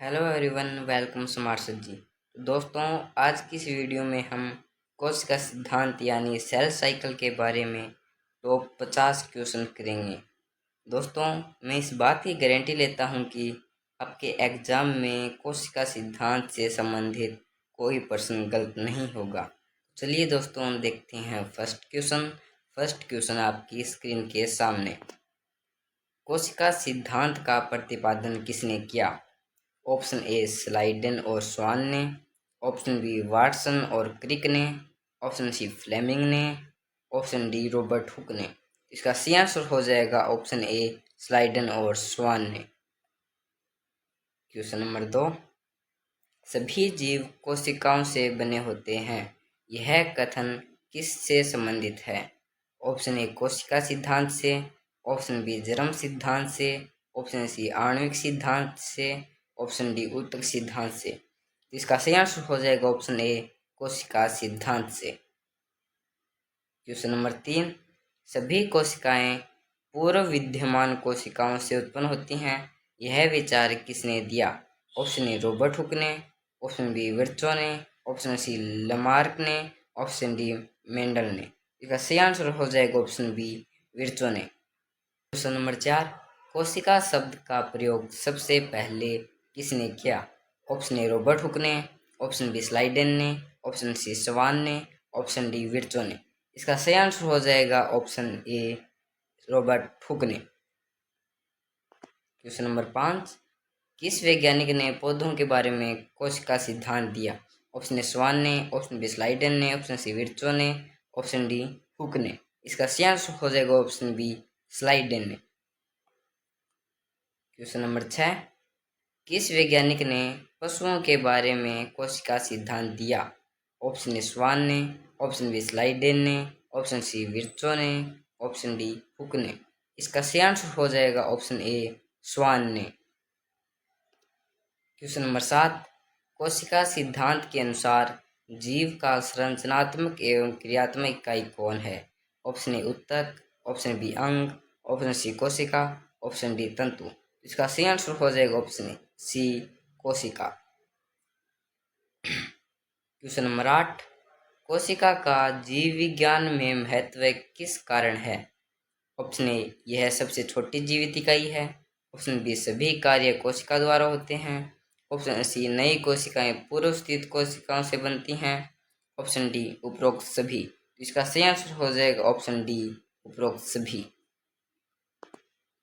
Hello everyone, welcome smart sir ji. तो दोस्तों, आज की इस वीडियो में हम कोशिका सिद्धांत यानी सेल साइकिल के बारे में टॉप 50 क्वेश्चन करेंगे। दोस्तों, मैं इस बात की गारंटी लेता हूं कि आपके एग्जाम में कोशिका सिद्धांत से संबंधित कोई प्रश्न गलत नहीं होगा। चलिए दोस्तों, हम देखते हैं फर्स्ट क्वेश्चन आपकी स्क्रीन के सामने। कोशिका सिद्धांत का प्रतिपादन किसने किया? ऑप्शन ए स्लाइडेन और स्वान ने, ऑप्शन बी वाटसन और क्रिक ने, ऑप्शन सी फ्लेमिंग ने, ऑप्शन डी रॉबर्ट हुक ने। इसका सी आंसर हो जाएगा ऑप्शन ए स्लाइडेन और स्वान ने। क्वेश्चन नंबर 2, सभी जीव कोशिकाओं से बने होते हैं, यह कथन किससे संबंधित है? ऑप्शन ए कोशिका सिद्धांत से, ऑप्शन बी जन्म सिद्धांत से, ऑप्शन सी आणविक सिद्धांत से, ऑप्शन डी ऊतक सिद्धांत से। इसका सही आंसर हो जाएगा ऑप्शन ए कोशिका सिद्धांत से। क्वेश्चन नंबर 3, सभी कोशिकाएं पूर्व विद्यमान कोशिकाओं से उत्पन्न होती हैं, यह विचार किसने दिया? ऑप्शन ए रॉबर्ट हुक ने, ऑप्शन बी विर्चो ने, ऑप्शन सी लमार्क ने, ऑप्शन डी मेंडल ने। इसका सही आंसर हो जाएगा ऑप्शन बी विर्चो ने। क्वेश्चन नंबर 4, कोशिका शब्द का प्रयोग सबसे पहले किसने किया? ऑप्शन ए रॉबर्ट हुक ने, ऑप्शन बी स्लाइडेन ने, ऑप्शन सी स्वान ने, ऑप्शन डी विर्चो ने। इसका सही आंसर हो जाएगा ऑप्शन ए रॉबर्ट हुक ने। क्वेश्चन नंबर 5, किस वैज्ञानिक ने पौधों के बारे में कोशिका सिद्धांत दिया? ऑप्शन ए स्वान ने, ऑप्शन बी स्लाइडेन ने, ऑप्शन सी विर्चो ने, ऑप्शन डी हुक ने। इसका सही आंसर हो जाएगा ऑप्शन बी स्लाइडेन ने। क्वेश्चन नंबर 6, किस वैज्ञानिक ने पशुओं के बारे में कोशिका सिद्धांत दिया? ऑप्शन ए स्वान ने, ऑप्शन बी स्लाइडेन ने, ऑप्शन सी विर्चो ने, ऑप्शन डी हुक ने। इसका सही आंसर हो जाएगा ऑप्शन ए स्वान ने। क्वेश्चन नंबर 7, कोशिका सिद्धांत के अनुसार जीव का संरचनात्मक एवं क्रियात्मक इकाई कौन है? ऑप्शन ए ऊतक, ऑप्शन बी अंग, ऑप्शन सी कोशिका, ऑप्शन डी तंतु। इसका सही आंसर हो जाएगा ऑप्शन सी कोशिका। क्वेश्चन नंबर 8, कोशिका का जीव विज्ञान में महत्व किस कारण है? ऑप्शन ए यह सबसे छोटी जीवित इकाई है, ऑप्शन बी सभी कार्य कोशिका द्वारा होते हैं, ऑप्शन सी नई कोशिकाएं पूर्व स्थित कोशिकाओं से बनती हैं, ऑप्शन डी उपरोक्त सभी। इसका सही आंसर हो जाएगा ऑप्शन डी उपरोक्त सभी।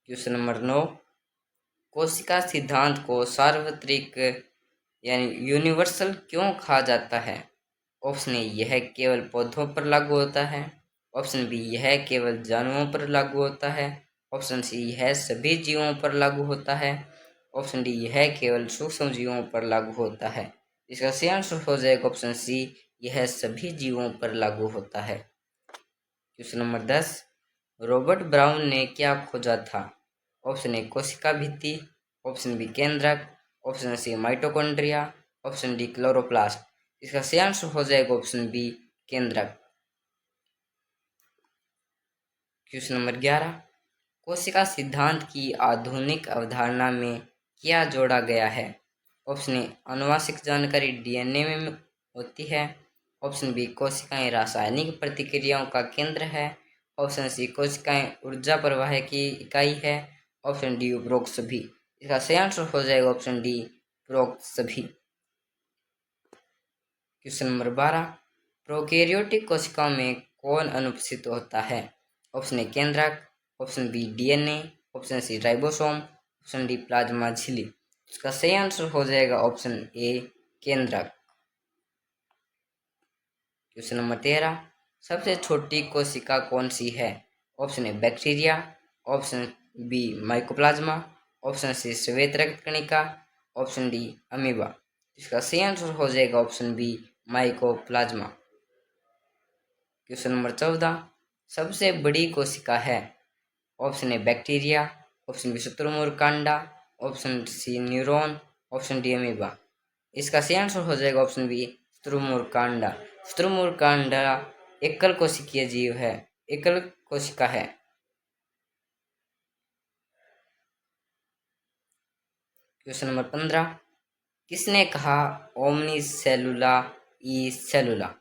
क्वेश्चन नंबर 9, कोशिका सिद्धांत को सार्वत्रिक यानी यूनिवर्सल क्यों कहा जाता है? ऑप्शन ए यह केवल पौधों पर लागू होता है, ऑप्शन बी यह केवल जानवरों पर लागू होता है, ऑप्शन सी यह सभी जीवों पर लागू होता है, ऑप्शन डी यह केवल सूक्ष्म जीवों पर लागू होता है। इसका सही आंसर हो जाएगा ऑप्शन सी यह सभी जीवों पर लागू होता है। क्वेश्चन नंबर 10, रॉबर्ट ब्राउन ने क्या खोजा था? ऑप्शन ए कोशिका भित्ति, ऑप्शन बी केंद्रक, option C mitochondria, option D chloroplast. इसका सही आंसर हो जाएगा ऑप्शन बी केंद्रक। क्वेश्चन नंबर 11, कोशिका सिद्धांत की आधुनिक अवधारणा में क्या जोड़ा गया है? ऑप्शन ए आनुवंशिक जानकारी डीएनए में होती है, ऑप्शन बी कोशिकाएं रासायनिक प्रतिक्रियाओं का केंद्र है, ऑप्शन सी कोशिकाएं ऊर्जा प्रवाह की इकाई है, ऑप्शन डी उपरोक्त सभी। इसका सही आंसर हो जाएगा ऑप्शन डी उपरोक्त सभी। क्वेश्चन नंबर 12, प्रोकैरियोटिक कोशिकाओं में कौन अनुपस्थित होता है? ऑप्शन ए केंद्रक, option B DNA, option C ribosome, option D plasma झिल्ली। इसका सही आंसर हो जाएगा ऑप्शन ए केंद्रक। क्वेश्चन नंबर 13, सबसे छोटी कोशिका कौन सी है? Option A bacteria, option B mycoplasma, option C श्वेत रक्त कणिका, ऑप्शन डी अमीबा। इसका सही आंसर हो जाएगा option B mycoplasma. Question number 14, सबसे बड़ी कोशिका है? Option A bacteria, option B शुतुरमुर्ग कांडा, option C neuron, option D amoeba. इसका सही आंसर हो जाएगा ऑप्शन बी शुतुरमुर्ग कांडा। शुतुरमुर्ग कांडा एकल कोशिकीय जीव है, एकल कोशिका है। क्वेश्चन नंबर 15, किसने कहा ओमनी सेलुला ई सेलुला?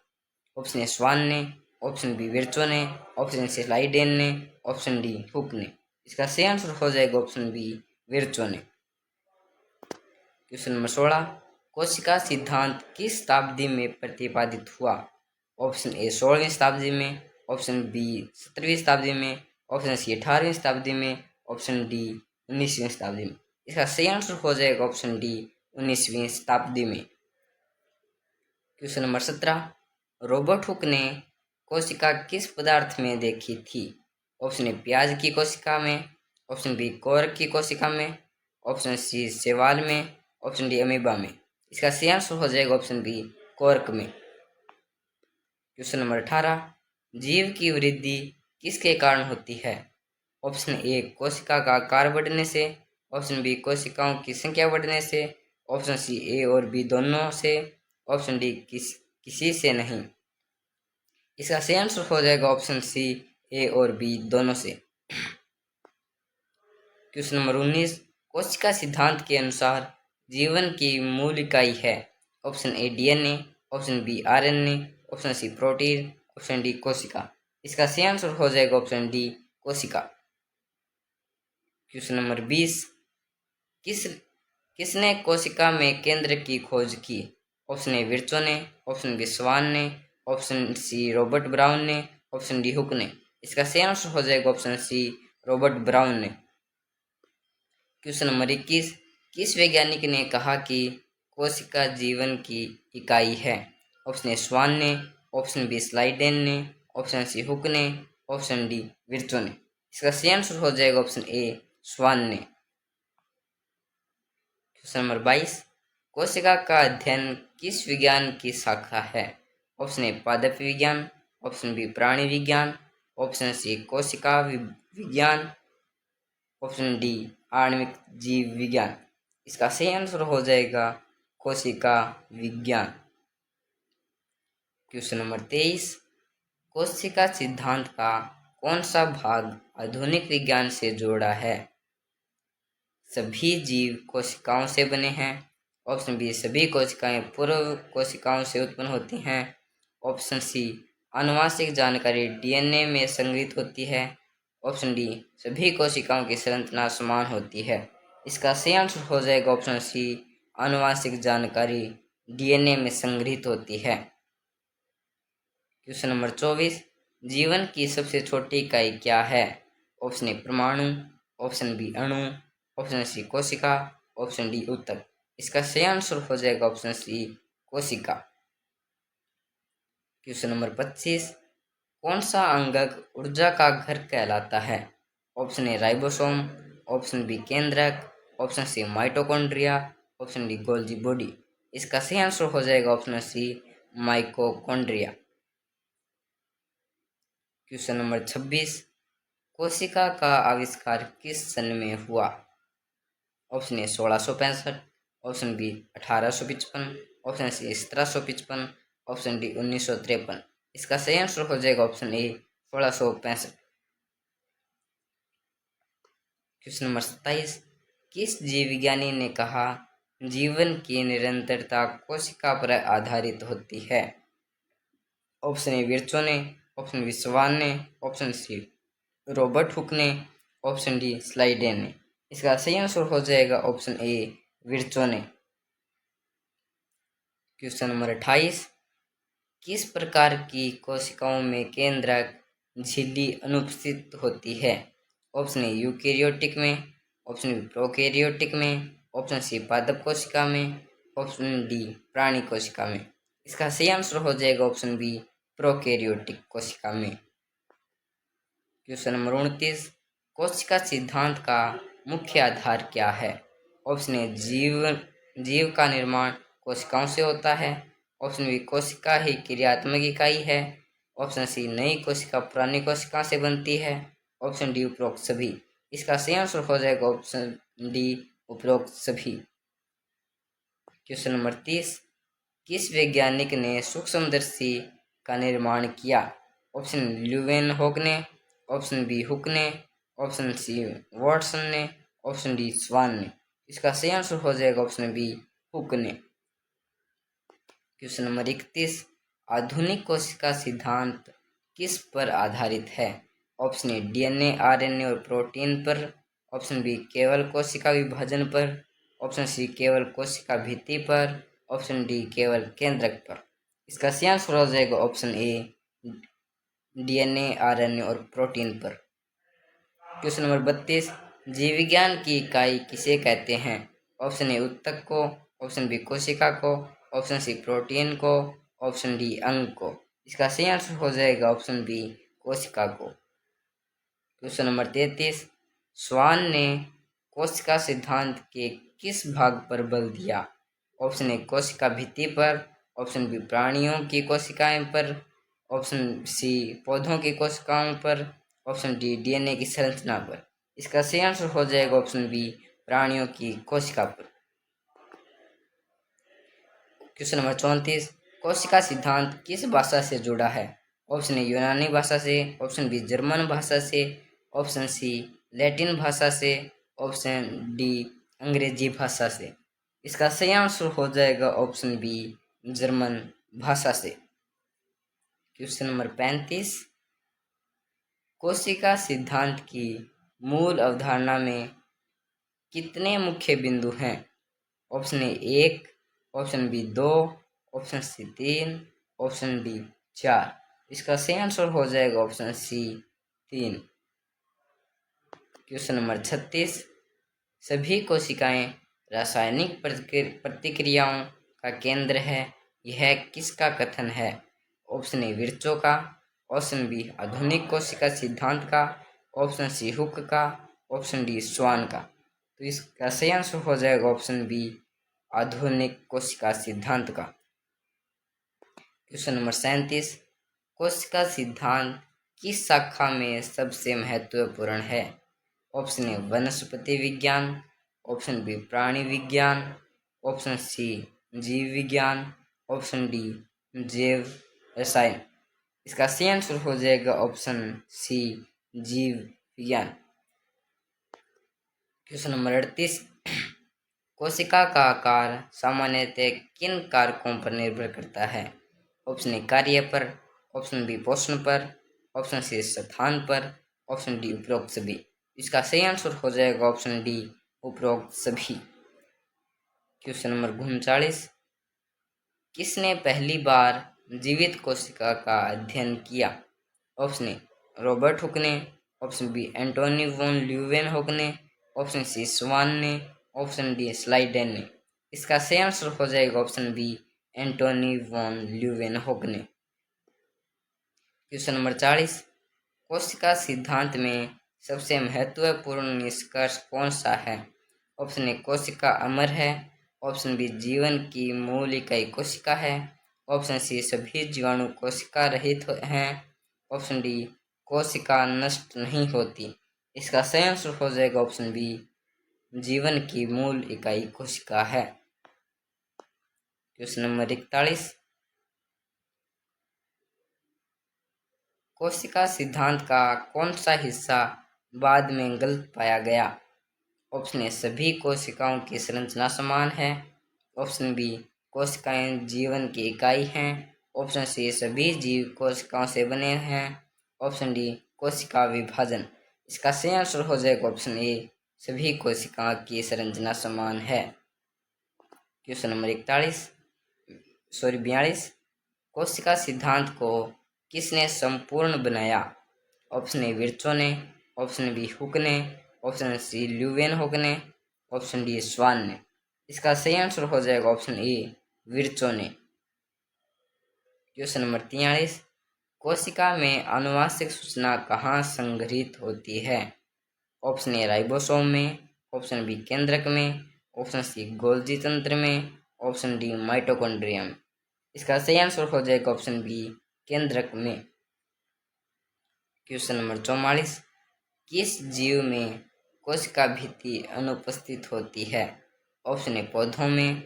ऑप्शन ए स्वान ने, ऑप्शन बी विर्चो ने, ऑप्शन सी स्लाइडेन ने, ऑप्शन डी हुक ने। इसका सही आंसर हो जाएगा ऑप्शन बी विर्चो ने। क्वेश्चन नंबर 16, कोशिका सिद्धांत किस शताब्दी में प्रतिपादित हुआ? ऑप्शन ए 16वीं शताब्दी में, ऑप्शन बी 17वीं शताब्दी में, ऑप्शन सी 18वीं शताब्दी में, ऑप्शन डी 19वीं शताब्दी में। इसका सही आंसर हो जाएगा ऑप्शन डी 19वीं शताब्दी में। क्वेश्चन नंबर 17, रॉबर्ट हुक ने कोशिका किस पदार्थ में देखी थी? ऑप्शन ए प्याज की कोशिका में, ऑप्शन बी कोरक की कोशिका में, ऑप्शन सी शैवाल में, ऑप्शन डी अमीबा में। इसका सही आंसर हो जाएगा ऑप्शन बी कोरक में। क्वेश्चन नंबर 18, जीव की वृद्धि किसके कारण होती है? ऑप्शन ए कोशिका का आकार बढ़ने से, ऑप्शन बी कोशिकाओं की संख्या बढ़ने से, ऑप्शन सी ए और बी दोनों से, ऑप्शन डी किसी से नहीं। इसका सही आंसर हो जाएगा ऑप्शन सी ए और बी दोनों से। क्वेश्चन नंबर 19, कोशिका सिद्धांत के अनुसार जीवन की मूल इकाई है? Option A DNA, option B RNA, option C protein, option D कोशिका। इसका सही आंसर हो जाएगा ऑप्शन डी कोशिका। क्वेश्चन नंबर 20, किसने कोशिका में केंद्र की खोज की? ऑप्शन ए विर्चो ने, ऑप्शन बी स्वान ने, ऑप्शन सी रॉबर्ट ब्राउन ने, ऑप्शन डी हुक ने। इसका सही आंसर हो जाएगा ऑप्शन सी रॉबर्ट ब्राउन ने। क्वेश्चन नंबर 21, किस वैज्ञानिक ने कहा कि कोशिका जीवन की इकाई है? ऑप्शन ए स्वान ने, ऑप्शन बी स्लाइडेन ने, ऑप्शन सी हुक ने, ऑप्शन डी विर्चो ने। इसका सही आंसर हो जाएगा ऑप्शन ए स्वान ने। क्वेश्चन नंबर 22, कोशिका का अध्ययन किस विज्ञान की शाखा है? ऑप्शन ए पादप विज्ञान, ऑप्शन बी प्राणी विज्ञान, ऑप्शन सी कोशिका विज्ञान, ऑप्शन डी आणविक जीव विज्ञान। इसका सही आंसर हो जाएगा कोशिका विज्ञान। क्वेश्चन नंबर 23, कोशिका सिद्धांत का कौन सा भाग आधुनिक विज्ञान से जोड़ा है? सभी जीव कोशिकाओं से बने हैं, ऑप्शन बी सभी कोशिकाएं पूर्व कोशिकाओं से उत्पन्न होती हैं, ऑप्शन सी आनुवांशिक जानकारी डीएनए में संग्रहित होती है, ऑप्शन डी सभी कोशिकाओं की संरचना समान होती है। इसका सही आंसर हो जाएगा ऑप्शन सी आनुवांशिक जानकारी डीएनए में संग्रहित होती है। क्वेश्चन नंबर 24, जीवन की सबसे छोटी इकाई क्या है? ऑप्शन ए परमाणु, ऑप्शन बी अणु, ऑप्शन सी कोशिका, ऑप्शन डी ऊतक। इसका सही आंसर हो जाएगा ऑप्शन सी कोशिका। क्वेश्चन नंबर 25, कौन सा अंगक ऊर्जा का घर कहलाता है? Option A ribosome, option B केंद्रक, option C mitochondria, option D Golgi body. इसका सही आंसर हो जाएगा option C mitochondria. Question number 26, कोशिका का आविष्कार किस सन में हुआ? Option A 1665, option B 1855, option C 1755, option D 1953। इसका सही आंसर हो जाएगा ऑप्शन ए 1665। क्वेश्चन नंबर 27, किस जीव विज्ञानी ने कहा जीवन की निरंतरता कोशिका पर आधारित होती है? ऑप्शन ए विर्चो ने, ऑप्शन बी स्वान ने, ऑप्शन सी रॉबर्ट हुक ने, ऑप्शन डी स्लाइडेन ने। इसका सही आंसर हो जाएगा ऑप्शन ए विर्चो ने। क्वेश्चन नंबर 28, किस प्रकार की कोशिकाओं में केंद्रक झिल्ली अनुपस्थित होती है? ऑप्शन ए यूकेरियोटिक में, ऑप्शन बी प्रोकैरियोटिक में, ऑप्शन सी पादप कोशिका में, ऑप्शन डी प्राणी कोशिका में। इसका सही आंसर हो जाएगा ऑप्शन बी प्रोकैरियोटिक कोशिका में। क्वेश्चन नंबर 29, कोशिका सिद्धांत का मुख्य आधार क्या है? ऑप्शन ए जीव का निर्माण कोशिकाओं से होता है, ऑप्शन बी कोशिका ही क्रियात्मक इकाई है, ऑप्शन सी नई कोशिका पुरानी कोशिका से बनती है, ऑप्शन डी उपरोक्त सभी। इसका सही आंसर हो जाएगा ऑप्शन डी उपरोक्त सभी। क्वेश्चन नंबर 30, किस वैज्ञानिक ने सूक्ष्मदर्शी का निर्माण किया? ऑप्शन ल्यूवेनहोक ने, ऑप्शन बी हुक ने, ऑप्शन सी वाटसन ने, ऑप्शन डी स्वान ने। इसका सही आंसर हो जाएगा ऑप्शन बी हुक ने। क्वेश्चन नंबर 31, आधुनिक कोशिका सिद्धांत किस पर आधारित है? ऑप्शन ए डीएनए, आरएनए और प्रोटीन पर। ऑप्शन बी केवल कोशिका विभाजन पर। ऑप्शन सी केवल कोशिका भित्ति पर। ऑप्शन डी केवल केंद्रक पर। इसका सही आंसर हो जाएगा ऑप्शन ए डीएनए, आरएनए और प्रोटीन पर। क्वेश्चन नंबर 32, जीव विज्ञान की इकाई किसे कहते हैं? ऑप्शन ए ऊतक को। ऑप्शन बी कोशिका को। ऑप्शन सी प्रोटीन को। ऑप्शन डी अंग को। इसका सही आंसर हो जाएगा ऑप्शन बी कोशिका को। क्वेश्चन नंबर 33, स्वान ने कोशिका सिद्धांत के किस भाग पर बल दिया? ऑप्शन ए कोशिका भित्ति पर। ऑप्शन बी प्राणियों की कोशिकाएं पर। ऑप्शन सी पौधों की कोशिकाओं पर। ऑप्शन डी डीएनए की संरचना पर। इसका सही आंसर हो जाएगा ऑप्शन बी प्राणियों की कोशिका पर। क्वेश्चन नंबर 34, कोशिका सिद्धांत किस भाषा से जुड़ा है? ऑप्शन ए यूनानी भाषा से। ऑप्शन बी जर्मन भाषा से। ऑप्शन सी लैटिन भाषा से। ऑप्शन डी अंग्रेजी भाषा से। इसका सही आंसर हो जाएगा ऑप्शन बी जर्मन भाषा से। क्वेश्चन नंबर 35, कोशिका सिद्धांत की मूल अवधारणा में कितने मुख्य बिंदु हैं? Option A 1, option B 2, option C 3, option D 4। इसका सही आंसर हो जाएगा ऑप्शन सी 3। क्वेश्चन नंबर 36, सभी कोशिकाएं रासायनिक प्रतिक्रियाओं का केंद्र है, यह किसका कथन है? ऑप्शन ए विर्चो का। ऑप्शन बी आधुनिक कोशिका सिद्धांत का। ऑप्शन सी हुक का। ऑप्शन डी स्वान का। तो इसका सही आंसर हो जाएगा ऑप्शन बी आधुनिक कोशिका सिद्धांत का। क्वेश्चन नंबर 37, कोशिका सिद्धांत किस शाखा में सबसे महत्वपूर्ण है? ऑप्शन ए वनस्पति विज्ञान। ऑप्शन बी प्राणी विज्ञान। ऑप्शन सी जीव विज्ञान। ऑप्शन डी जैव रसायन। इसका सही आंसर हो जाएगा ऑप्शन सी जीव विज्ञान। क्वेश्चन नंबर 38, कोशिका का आकार सामान्यतः किन कारकों पर निर्भर करता है? ऑप्शन ए कार्य पर। ऑप्शन बी पोषण पर। ऑप्शन सी स्थान पर। ऑप्शन डी उपरोक्त सभी। इसका सही आंसर हो जाएगा ऑप्शन डी उपरोक्त सभी। क्वेश्चन नंबर 39, किसने पहली बार जीवित कोशिका का अध्ययन किया? ऑप्शन ए रॉबर्ट हुक ने। Option B Antonie van Leeuwenhoek ने। ऑप्शन सी स्वान ने। ऑप्शन डी स्लाइडेन ने। इसका सही आंसर हो जाएगा option B Antonie van Leeuwenhoek ने। क्वेश्चन नंबर 40, कोशिका सिद्धांत में सबसे महत्वपूर्ण निष्कर्ष कौन सा है? ऑप्शन ए कोशिका अमर है। ऑप्शन बी जीवन की मूल इकाई कोशिका है। ऑप्शन सी सभी जीवाणु कोशिका रहित हैं। ऑप्शन डी कोशिका नष्ट नहीं होती। इसका सही आंसर हो जाएगा ऑप्शन बी जीवन की मूल इकाई कोशिका है। क्वेश्चन नंबर 41, कोशिका सिद्धांत का कौन सा हिस्सा बाद में गलत पाया गया? ऑप्शन ए सभी कोशिकाओं की संरचना समान है। ऑप्शन बी कोशिकाएं जीवन की इकाई हैं। ऑप्शन सी सभी जीव कोशिकाओं से बने हैं। ऑप्शन डी कोशिका विभाजन। इसका सही आंसर हो जाएगा ऑप्शन ए सभी कोशिकाओं की संरचना समान है। क्वेश्चन नंबर 42, कोशिका सिद्धांत को किसने संपूर्ण बनाया? ऑप्शन ए विर्चो ने। ऑप्शन बी हुक ने। ऑप्शन सी ल्यूवेनहोक ने। ऑप्शन डी स्वान ने। इसका सही आंसर हो जाएगा ऑप्शन ए विर्चो ने। क्वेश्चन नंबर 43, कोशिका में आनुवांशिक सूचना कहाँ संग्रहित होती है? ऑप्शन ए राइबोसोम में। ऑप्शन बी केंद्रक में। ऑप्शन सी गोल्जी तंत्र में। Option D mitochondrion. इसका सही आंसर हो जाएगा ऑप्शन बी केंद्रक में। क्वेश्चन नंबर 44, किस जीव में कोशिका भित्ति अनुपस्थित होती है? ऑप्शन ए पौधों में।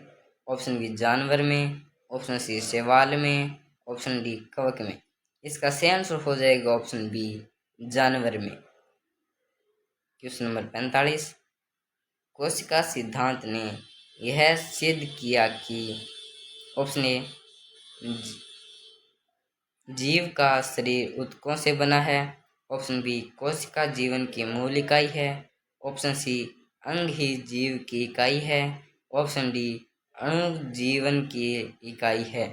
ऑप्शन बी जानवर में। ऑप्शन सी शैवाल में। ऑप्शन डी कवक में। इसका सही आंसर हो जाएगा ऑप्शन बी जानवर में। क्वेश्चन नंबर 45, कोशिका सिद्धांत ने यह सिद्ध किया कि ऑप्शन ए, जीव का शरीर ऊतकों से बना है। ऑप्शन बी, कोशिका जीवन की मूल इकाई है। ऑप्शन सी, अंग ही जीव की इकाई है। ऑप्शन डी, अणु जीवन की इकाई है।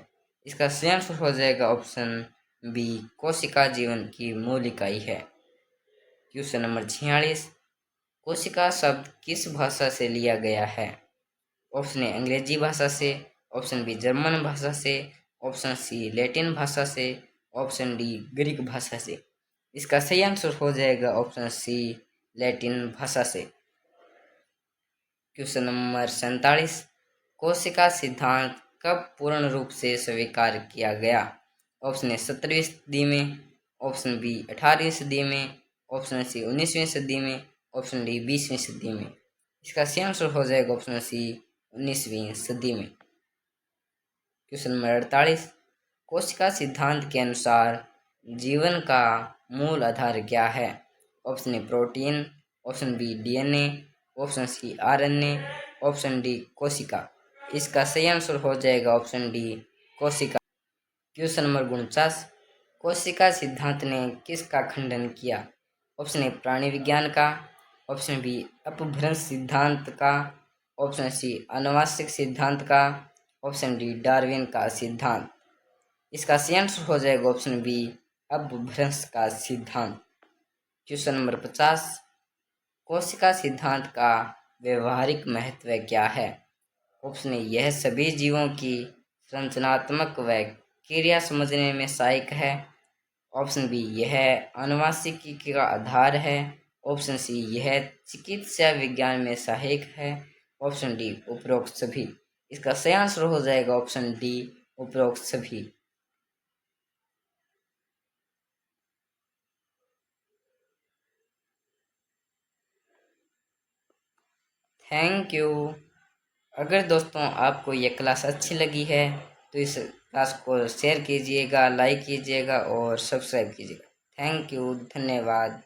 इसका सही आंसर हो जाएगा ऑप्शन बी, कोशिका जीवन की मूल इकाई है। क्वेश्चन नंबर 46, कोशिका शब्द किस भाषा से लिया गया है? ऑप्शन ए, अंग्रेजी भाषा से। ऑप्शन बी, जर्मन भाषा से। ऑप्शन सी, लैटिन भाषा से। ऑप्शन डी, ग्रीक भाषा से। इसका सही आंसर हो जाएगा ऑप्शन सी, लैटिन भाषा से। क्वेश्चन नंबर 47, कोशिका सिद्धांत कब पूर्ण रूप से स्वीकार किया गया? ऑप्शन ए, 17वीं सदी में। ऑप्शन बी, 18वीं सदी में। ऑप्शन सी, 19वीं सदी में। ऑप्शन डी, 20वीं सदी में। इसका सही आंसर हो जाएगा ऑप्शन सी, 19वीं सदी में। क्वेश्चन नंबर 48, कोशिका सिद्धांत के अनुसार जीवन का मूल आधार क्या है? Option A, protein. Option B, DNA. Option C, RNA. Option D, कोशिका। इसका सही आंसर हो जाएगा ऑप्शन डी, कोशिका। क्वेश्चन नंबर 49, कोशिका सिद्धांत ने किसका खंडन किया? ऑप्शन ए, प्राणी विज्ञान का। ऑप्शन बी, अपभ्रंश सिद्धांत का। ऑप्शन सी, आनुवंशिक सिद्धांत का। ऑप्शन डी, डार्विन का सिद्धांत। इसका सही आंसर हो जाएगा ऑप्शन बी, अपभ्रंश का सिद्धांत। क्वेश्चन नंबर 50, कोशिका सिद्धांत का व्यवहारिक महत्व क्या है? ऑप्शन ए, यह सभी जीवों की संरचनात्मक व क्रिया समझने में सहायक है। ऑप्शन बी, यह आनुवंशिकी का आधार है। ऑप्शन सी, यह चिकित्सा विज्ञान में सहायक है। ऑप्शन डी, उपरोक्त सभी। इसका सही आंसर हो जाएगा ऑप्शन डी, उपरोक्त सभी। Thank you. अगर दोस्तों आपको ये क्लास अच्छी लगी है तो इस क्लास को शेयर कीजिएगा, लाइक कीजिएगा और सब्सक्राइब कीजिएगा। थैंक यू, धन्यवाद।